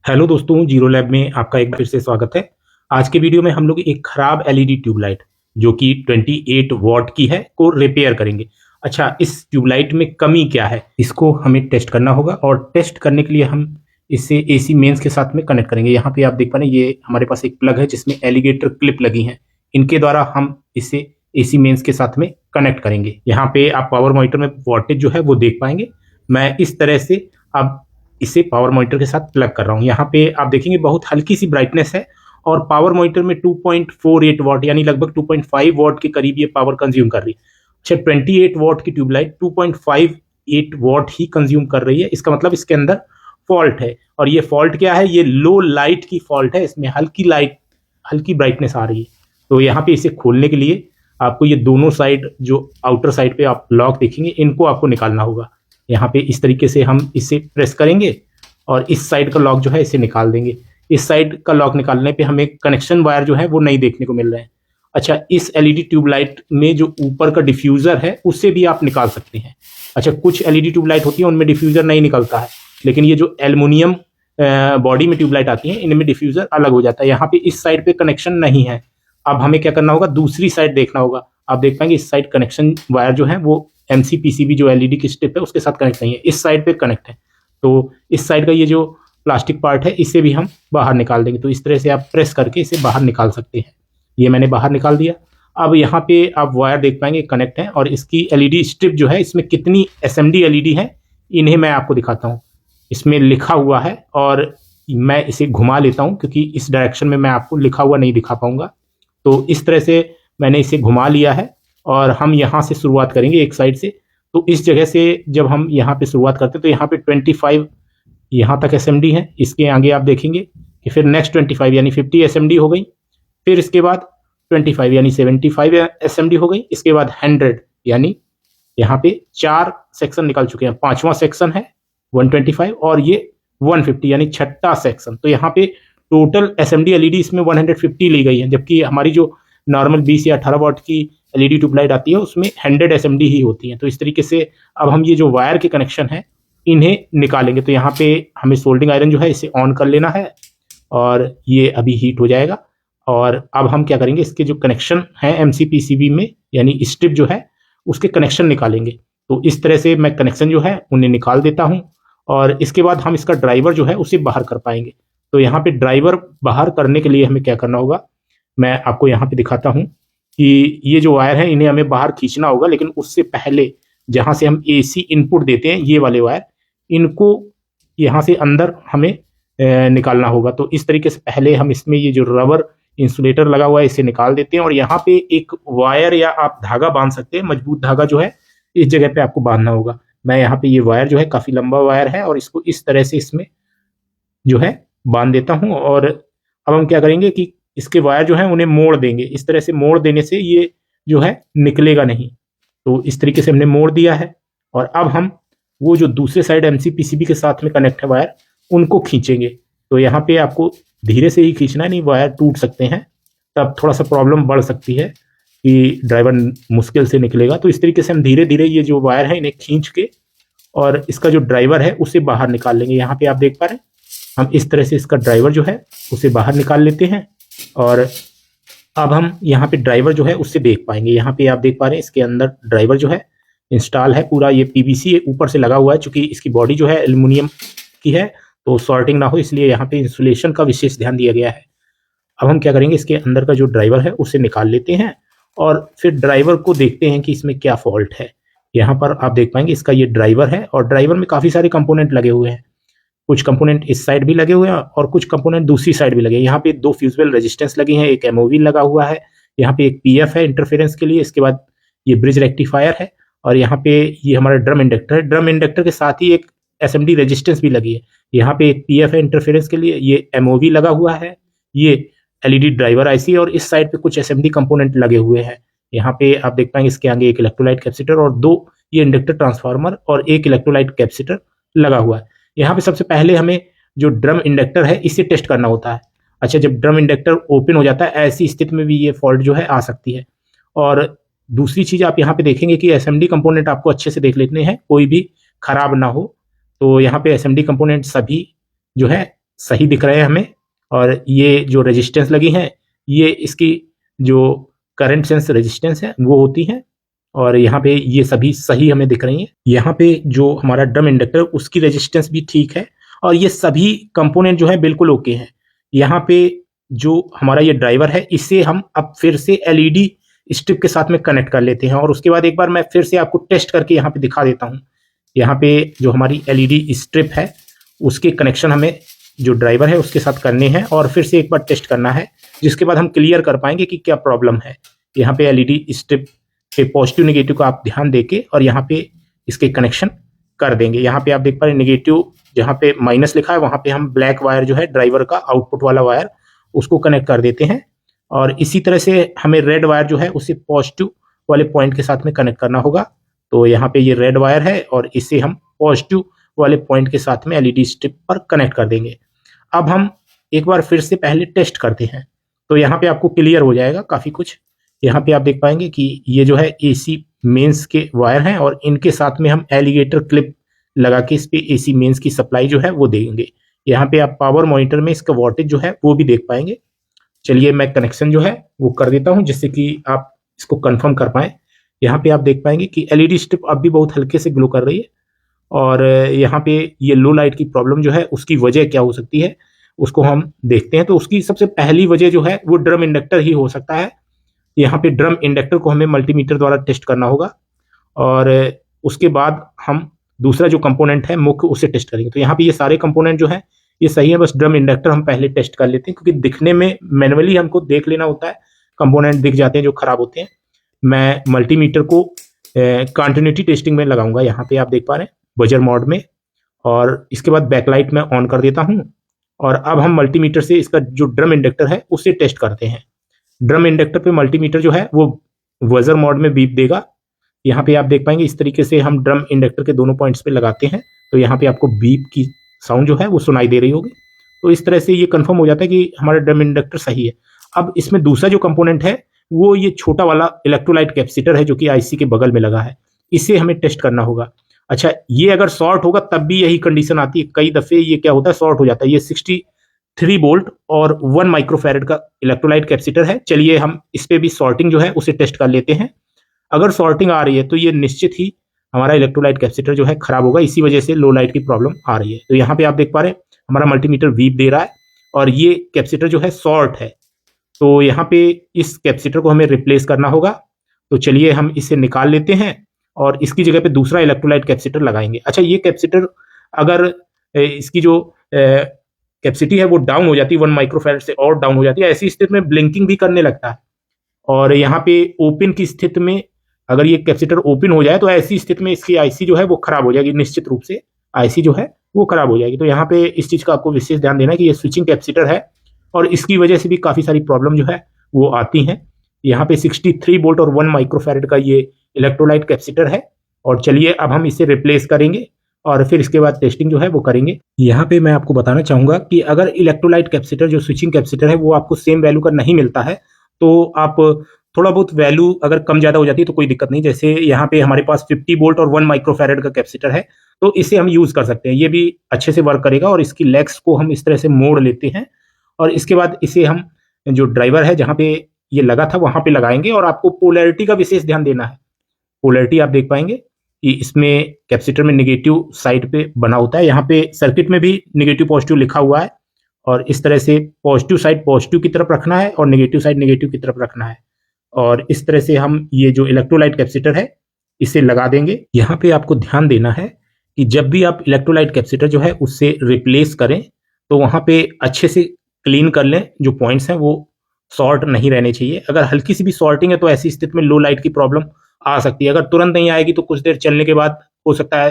Hello दोस्तों, zero lab में आपका एक फिर से स्वागत है। आज के वीडियो में हम लोग एक खराब एलईडी ट्यूबलाइट जो कि 28 वॉट की है को रिपेयर करेंगे। अच्छा, इस ट्यूबलाइट में कमी क्या है इसको हमें टेस्ट करना होगा, और टेस्ट करने के लिए हम इसे एसी मेंस के साथ में कनेक्ट करेंगे। यहाँ पे आप देख पा रहे हैं, ये हमारे पास एक प्लग है जिसमें एलिगेटर क्लिप लगी हैं। इनके द्वारा हम इसे एसी मेंस के साथ में कनेक्ट करेंगे। यहाँ पे आप पावर मॉनिटर में वोल्टेज जो है वो देख पाएंगे। मैं इस तरह से अब इसे पावर मॉनिटर के साथ प्लग कर रहा हूँ। यहाँ पे आप देखेंगे बहुत हल्की सी ब्राइटनेस है, और पावर मॉनिटर में 2.48 वॉट यानी लगभग 2.5 वॉट के करीब ये पावर कंज्यूम कर रही है। अच्छा, 28 वॉट की ट्यूबलाइट 2.58 वॉट ही कंज्यूम कर रही है, इसका मतलब इसके अंदर फॉल्ट है। और ये फॉल्ट क्या है? ये लो लाइट की फॉल्ट है, इसमें हल्की ब्राइटनेस आ रही है। तो यहाँ पे इसे खोलने के लिए आपको ये दोनों साइड, जो आउटर साइड पे आप लॉक देखेंगे, इनको आपको निकालना होगा। यहाँ पे इस तरीके से हम इसे प्रेस करेंगे और इस साइड का लॉक जो है इसे निकाल देंगे। इस साइड का लॉक निकालने पे हमें कनेक्शन वायर जो है वो नहीं देखने को मिल रहे हैं। अच्छा, इस एलईडी ट्यूबलाइट में जो ऊपर का डिफ्यूजर है उससे भी आप निकाल सकते हैं। अच्छा, कुछ एलईडी ट्यूबलाइट होती है उनमें डिफ्यूजर नहीं निकलता है, लेकिन ये जो एल्युमिनियम बॉडी में ट्यूबलाइट आती है इनमें डिफ्यूजर अलग हो जाता है। यहाँ पे इस साइड पे कनेक्शन नहीं है। अब हमें क्या करना होगा? दूसरी साइड देखना होगा। आप देख पाएंगे इस साइड कनेक्शन वायर जो है वो एमसीपीसीबी जो एलईडी की स्ट्रिप है उसके साथ कनेक्ट नहीं है, इस साइड पे कनेक्ट है। तो इस साइड का ये जो प्लास्टिक पार्ट है इसे भी हम बाहर निकाल देंगे। तो इस तरह से आप प्रेस करके इसे बाहर निकाल सकते हैं। ये मैंने बाहर निकाल दिया। अब यहाँ पे आप वायर देख पाएंगे कनेक्ट है, और इसकी एलईडी स्ट्रिप जो है इसमें कितनी एसएमडी एलईडी है इन्हें मैं आपको दिखाता हूँ। इसमें लिखा हुआ है, और मैं इसे घुमा लेता हूँ क्योंकि इस डायरेक्शन में मैं आपको लिखा हुआ नहीं दिखा पाऊंगा। तो इस तरह से मैंने इसे घुमा लिया है, और हम यहाँ से शुरुआत करेंगे एक साइड से। तो इस जगह से जब हम यहाँ पे शुरुआत करते हैं तो यहाँ पे 25 यहाँ तक एसएमडी है। इसके आगे आप देखेंगे कि फिर नेक्स्ट 25 यानी 50 एसएमडी हो गई। फिर इसके बाद 25 यानी 75 एसएमडी हो गई। इसके बाद 100 यानी यहाँ पे 4 सेक्शन निकल चुके हैं। पांचवा सेक्शन है 125, और ये 150 यानी छठा सेक्शन। तो यहाँ पे टोटल एसएमडी एलईडी इसमें 150 ली गई है, जबकि हमारी जो नॉर्मल 20 या 18 वॉट की एलईडी ट्यूबलाइट आती है उसमें 100 एसएमडी ही होती है। तो इस तरीके से अब हम ये जो वायर के कनेक्शन है इन्हें निकालेंगे। तो यहाँ पे हमें सोल्डिंग आयरन जो है इसे ऑन कर लेना है, और ये अभी हीट हो जाएगा। और अब हम क्या करेंगे? इसके जो कनेक्शन है एमसीपीसीबी में यानी स्ट्रिप जो है उसके कनेक्शन निकालेंगे। तो इस तरह से मैं कनेक्शन जो है उन्हें निकाल देता हूँ, और इसके बाद हम इसका ड्राइवर जो है उसे बाहर कर पाएंगे। तो यहाँ पे ड्राइवर बाहर करने के लिए हमें क्या करना होगा, मैं आपको यहाँ पे दिखाता हूँ कि ये जो वायर है इन्हें हमें बाहर खींचना होगा। लेकिन उससे पहले जहाँ से हम एसी इनपुट देते हैं ये वाले वायर, इनको यहाँ से अंदर हमें निकालना होगा। तो इस तरीके से पहले हम इसमें ये जो रबर इंसुलेटर लगा हुआ है इसे निकाल देते हैं, और यहाँ पे एक वायर या आप धागा बांध सकते हैं। मजबूत धागा जो है इस जगह पे आपको बांधना होगा। मैं यहाँ पे ये वायर जो है काफी लंबा वायर है, और इसको इस तरह से इसमें जो है बांध देता हूँ। और अब हम क्या करेंगे कि इसके वायर जो है उन्हें मोड़ देंगे। इस तरह से मोड़ देने से ये जो है निकलेगा नहीं। तो इस तरीके से हमने मोड़ दिया है, और अब हम वो जो दूसरे साइड एमसीपीसीबी के साथ में कनेक्ट है वायर उनको खींचेंगे। तो यहाँ पे आपको धीरे से ही खींचना है, नहीं वायर टूट सकते हैं, तब थोड़ा सा प्रॉब्लम बढ़ सकती है कि ड्राइवर मुश्किल से निकलेगा। तो इस तरीके से हम धीरे धीरे ये जो वायर है इन्हें खींच के और इसका जो ड्राइवर है उसे बाहर निकाल लेंगे। यहाँ पे आप देख पा रहे हैं हम इस तरह से इसका ड्राइवर जो है उसे बाहर निकाल लेते हैं, और अब हम यहाँ पे ड्राइवर जो है उससे देख पाएंगे। यहाँ पे आप देख पा रहे हैं इसके अंदर ड्राइवर जो है इंस्टॉल है पूरा। ये पीवीसी ऊपर से लगा हुआ है, चूंकि इसकी बॉडी जो है एल्युमिनियम की है तो शॉर्टिंग ना हो इसलिए यहाँ पे इंसुलेशन का विशेष ध्यान दिया गया है। अब हम क्या करेंगे, इसके अंदर का जो ड्राइवर है उसे निकाल लेते हैं, और फिर ड्राइवर को देखते हैं कि इसमें क्या फॉल्ट है। यहाँ पर आप देख पाएंगे इसका ये ड्राइवर है, और ड्राइवर में काफी सारे कंपोनेंट लगे हुए हैं। कुछ कंपोनेंट इस साइड भी लगे हुए हैं और कुछ कंपोनेंट दूसरी साइड भी लगे हैं। यहाँ पे 2 फ्यूजिबल रेजिस्टेंस लगी हैं, एक एमओवी लगा हुआ है, यहाँ पे एक पीएफ है इंटरफेरेंस के लिए, इसके बाद ये ब्रिज रेक्टिफायर है, और यहाँ पे ये हमारा ड्रम इंडक्टर है। ड्रम इंडक्टर के साथ ही एक एसएमडी रेजिस्टेंस भी लगी है। यहाँ पे एक पीएफ है इंटरफेरेंस के लिए, ये एमओवी लगा हुआ है, ये एलईडी ड्राइवर आईसी, और इस साइड पे कुछ एसएमडी कंपोनेंट लगे हुए हैं। यहाँ पे आप देख पाएंगे इसके आगे एक इलेक्ट्रोलाइट कैपेसिटर और 2 ये इंडक्टर ट्रांसफार्मर और एक इलेक्ट्रोलाइट कैपेसिटर लगा हुआ है। यहाँ पे सबसे पहले हमें जो ड्रम इंडक्टर है इसे टेस्ट करना होता है। अच्छा, जब ड्रम इंडक्टर ओपन हो जाता है ऐसी स्थिति में भी ये फॉल्ट जो है आ सकती है। और दूसरी चीज आप यहाँ पे देखेंगे कि एसएमडी कंपोनेंट आपको अच्छे से देख लेने हैं, कोई भी खराब ना हो। तो यहाँ पे एसएमडी कंपोनेंट सभी जो है सही दिख रहे हैं हमें, और ये जो रेजिस्टेंस लगी हैं ये इसकी जो करंट सेंस रेजिस्टेंस है वो होती है, और यहाँ पे ये सभी सही हमें दिख रही हैं। यहाँ पे जो हमारा ड्रम इंडक्टर उसकी रेजिस्टेंस भी ठीक है, और ये सभी कंपोनेंट जो है बिल्कुल ओके हैं। यहाँ पे जो हमारा ये ड्राइवर है इसे हम अब फिर से एलईडी स्ट्रिप के साथ में कनेक्ट कर लेते हैं, और उसके बाद एक बार मैं फिर से आपको टेस्ट करके यहाँ पे दिखा देता हूँ। यहाँ पे जो हमारी एलईडी स्ट्रिप है उसके कनेक्शन हमें जो ड्राइवर है उसके साथ करने हैं, और फिर से एक बार टेस्ट करना है, जिसके बाद हम क्लियर कर पाएंगे कि क्या प्रॉब्लम है। यहाँ पे एलईडी स्ट्रिप पे पॉजिटिव नेगेटिव का आप ध्यान देके और यहाँ पे इसके कनेक्शन कर देंगे। यहाँ पे आप देख पा रहे हैं नेगेटिव जहाँ पे माइनस लिखा है वहाँ पे हम ब्लैक वायर जो है ड्राइवर का आउटपुट वाला वायर उसको कनेक्ट कर देते हैं, और इसी तरह से हमें रेड वायर जो है उसे पॉजिटिव वाले पॉइंट के साथ में कनेक्ट करना होगा। तो यहाँ पे ये रेड वायर है और इसे हम पॉजिटिव वाले पॉइंट के साथ में एलईडी स्ट्रिप पर कनेक्ट कर देंगे। अब हम एक बार फिर से पहले टेस्ट करते हैं, तो यहाँ पे आपको क्लियर हो जाएगा काफ़ी कुछ। यहाँ पे आप देख पाएंगे कि ये जो है एसी मेंस के वायर हैं, और इनके साथ में हम एलिगेटर क्लिप लगा के इस पे एसी मेंस की सप्लाई जो है वो देंगे। यहाँ पे आप पावर मॉनिटर में इसका वोल्टेज जो है वो भी देख पाएंगे। चलिए मैं कनेक्शन जो है वो कर देता हूँ जिससे कि आप इसको कंफर्म कर पाएँ। यहाँ पे आप देख पाएंगे कि एलईडी स्ट्रिप अब भी बहुत हल्के से ग्लो कर रही है, और यहाँ पे ये लो लाइट की प्रॉब्लम जो है उसकी वजह क्या हो सकती है उसको हम देखते हैं। तो उसकी सबसे पहली वजह जो है वो ड्रम इंडक्टर ही हो सकता है। यहाँ पे ड्रम इंडक्टर को हमें मल्टीमीटर द्वारा टेस्ट करना होगा, और उसके बाद हम दूसरा जो कंपोनेंट है मुख्य उसे टेस्ट करेंगे। तो यहाँ पे ये सारे कंपोनेंट जो है ये सही है, बस ड्रम इंडक्टर हम पहले टेस्ट कर लेते हैं, क्योंकि दिखने में मैनुअली हमको देख लेना होता है, कंपोनेंट दिख जाते हैं जो खराब होते हैं। मैं मल्टीमीटर को कंटिन्यूटी टेस्टिंग में लगाऊंगा। यहाँ पे आप देख पा रहे हैं बजर मोड में, और इसके बाद बैकलाइट में ऑन कर देता हूँ, और अब हम मल्टीमीटर से इसका जो ड्रम इंडक्टर है उसे टेस्ट करते हैं। ड्रम इंडक्टर पे मल्टीमीटर जो है वो बजर मोड में बीप देगा। यहाँ पे आप देख पाएंगे इस तरीके से हम ड्रम इंडक्टर के दोनों पॉइंट्स पे लगाते हैं, तो यहाँ पे आपको बीप की साउंड जो है वो सुनाई दे रही होगी। तो इस तरह से ये कंफर्म हो जाता है कि हमारा ड्रम इंडक्टर सही है। अब इसमें दूसरा जो कंपोनेंट है वो ये छोटा वाला इलेक्ट्रोलाइट कैपेसिटर है जो कि आईसी के बगल में लगा है, इसे हमें टेस्ट करना होगा। अच्छा, ये अगर शॉर्ट होगा तब भी यही कंडीशन आती है, कई दफे ये क्या होता है शॉर्ट हो जाता है। ये 63 वोल्ट और 1 माइक्रोफैरड का इलेक्ट्रोलाइट कैपेसिटर है। चलिए हम इस पे भी सॉर्टिंग जो है उसे टेस्ट कर लेते हैं। अगर सॉर्टिंग आ रही है तो ये निश्चित ही हमारा इलेक्ट्रोलाइट कैपेसिटर जो है खराब होगा, इसी वजह से लो लाइट की प्रॉब्लम आ रही है। तो यहाँ पे आप देख पा रहे हैं हमारा मल्टीमीटर वीप दे रहा है, और ये कैपेसिटर जो है शॉर्ट है। तो यहाँ पे इस कैपेसिटर को हमें रिप्लेस करना होगा। तो चलिए हम इसे निकाल लेते हैं और इसकी जगह पे दूसरा इलेक्ट्रोलाइट कैपेसिटर लगाएंगे। अच्छा, ये कैपेसिटर अगर इसकी जो कैपेसिटी है वो डाउन हो जाती है 1 माइक्रोफैरड से और डाउन हो जाती है, ऐसी स्थिति में ब्लिंकिंग भी करने लगता है। और यहाँ पे ओपन की स्थिति में अगर ये कैपेसिटर ओपन हो जाए तो ऐसी स्थिति में इसकी आईसी जो है वो खराब हो जाएगी, निश्चित रूप से आईसी जो है वो खराब हो जाएगी। तो यहाँ पे इस चीज का आपको विशेष ध्यान देना है कि ये स्विचिंग कैपेसिटर है और इसकी वजह से भी काफी सारी प्रॉब्लम जो है वो आती हैं। यहाँ पे 63 वोल्ट और 1 माइक्रोफैरड का ये इलेक्ट्रोलाइट कैपेसिटर है, और चलिए अब हम इसे रिप्लेस करेंगे और फिर इसके बाद टेस्टिंग जो है वो करेंगे। यहाँ पे मैं आपको बताना चाहूंगा कि अगर इलेक्ट्रोलाइट कैपेसिटर जो स्विचिंग कैपेसिटर है वो आपको सेम वैल्यू का नहीं मिलता है तो आप थोड़ा बहुत वैल्यू अगर कम ज्यादा हो जाती है तो कोई दिक्कत नहीं। जैसे यहाँ पे हमारे पास 50 वोल्ट और 1 माइक्रोफैरड का कैपेसिटर है तो इसे हम यूज कर सकते हैं, ये भी अच्छे से वर्क करेगा। और इसकी लेग्स को हम इस तरह से मोड़ लेते हैं और इसके बाद इसे हम जो ड्राइवर है जहाँ पे ये लगा था वहां पे लगाएंगे। और आपको पोलैरिटी का विशेष ध्यान देना है। पोलैरिटी आप देख पाएंगे कि इसमें कैपेसिटर में नेगेटिव साइड पे बना होता है, यहाँ पे सर्किट में भी नेगेटिव पॉजिटिव लिखा हुआ है, और इस तरह से पॉजिटिव साइड पॉजिटिव की तरफ रखना है और नेगेटिव साइड नेगेटिव की तरफ रखना है। और इस तरह से हम ये जो इलेक्ट्रोलाइट कैपेसिटर है इसे लगा देंगे। यहाँ पे आपको ध्यान देना है कि जब भी आप इलेक्ट्रोलाइट कैपेसिटर जो है उससे रिप्लेस करें तो वहां पे अच्छे से क्लीन कर लें, जो पॉइंट्स हैं वो शॉर्ट नहीं रहने चाहिए। अगर हल्की सी भी शॉर्टिंग है तो ऐसी स्थिति में लो लाइट की प्रॉब्लम आ सकती है। अगर तुरंत नहीं आएगी तो कुछ देर चलने के बाद हो सकता है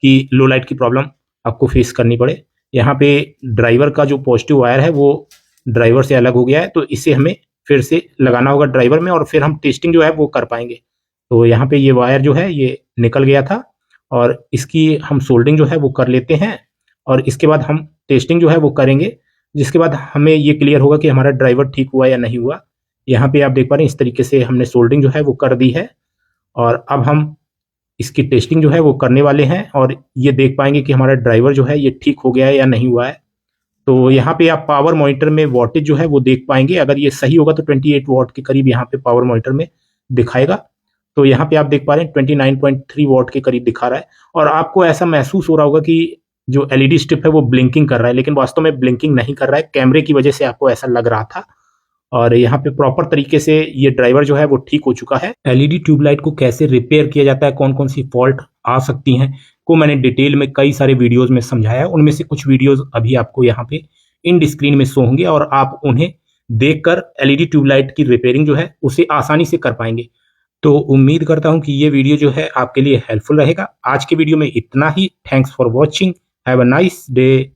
कि लो लाइट की प्रॉब्लम आपको फेस करनी पड़े। यहाँ पे ड्राइवर का जो पॉजिटिव वायर है वो ड्राइवर से अलग हो गया है, तो इसे हमें फिर से लगाना होगा ड्राइवर में और फिर हम टेस्टिंग जो है वो कर पाएंगे। तो यहाँ पे ये वायर जो है ये निकल गया था और इसकी हम सोल्डिंग जो है वो कर लेते हैं और इसके बाद हम टेस्टिंग जो है वो करेंगे, जिसके बाद हमें ये क्लियर होगा कि हमारा ड्राइवर ठीक हुआ या नहीं हुआ। यहाँ पे आप देख पा रहे हैं इस तरीके से हमने सोल्डिंग जो है वो कर दी है और अब हम इसकी टेस्टिंग जो है वो करने वाले हैं और ये देख पाएंगे कि हमारा ड्राइवर जो है ये ठीक हो गया है या नहीं हुआ है। तो यहाँ पे आप पावर मॉनिटर में वॉटेज जो है वो देख पाएंगे। अगर ये सही होगा तो 28 वॉट के करीब यहाँ पे पावर मॉनिटर में दिखाएगा। तो यहाँ पे आप देख पा रहे हैं 29.3 वॉट के करीब दिखा रहा है। और आपको ऐसा महसूस हो रहा होगा कि जो एलईडी स्ट्रिप है वो ब्लिंकिंग कर रहा है, लेकिन वास्तव में ब्लिंकिंग नहीं कर रहा है, कैमरे की वजह से आपको ऐसा लग रहा था। और यहाँ पे प्रॉपर तरीके से ये ड्राइवर जो है वो ठीक हो चुका है। एलईडी ट्यूबलाइट को कैसे रिपेयर किया जाता है, कौन कौन सी फॉल्ट आ सकती हैं, को मैंने डिटेल में कई सारे वीडियोस में समझाया है। उनमें से कुछ वीडियोस अभी आपको यहाँ पे इंड स्क्रीन में शो होंगे और आप उन्हें देखकर एलईडी ट्यूबलाइट की रिपेयरिंग जो है उसे आसानी से कर पाएंगे। तो उम्मीद करता हूं कि ये वीडियो जो है आपके लिए हेल्पफुल रहेगा। आज के वीडियो में इतना ही। Thanks for watching. Have a nice day.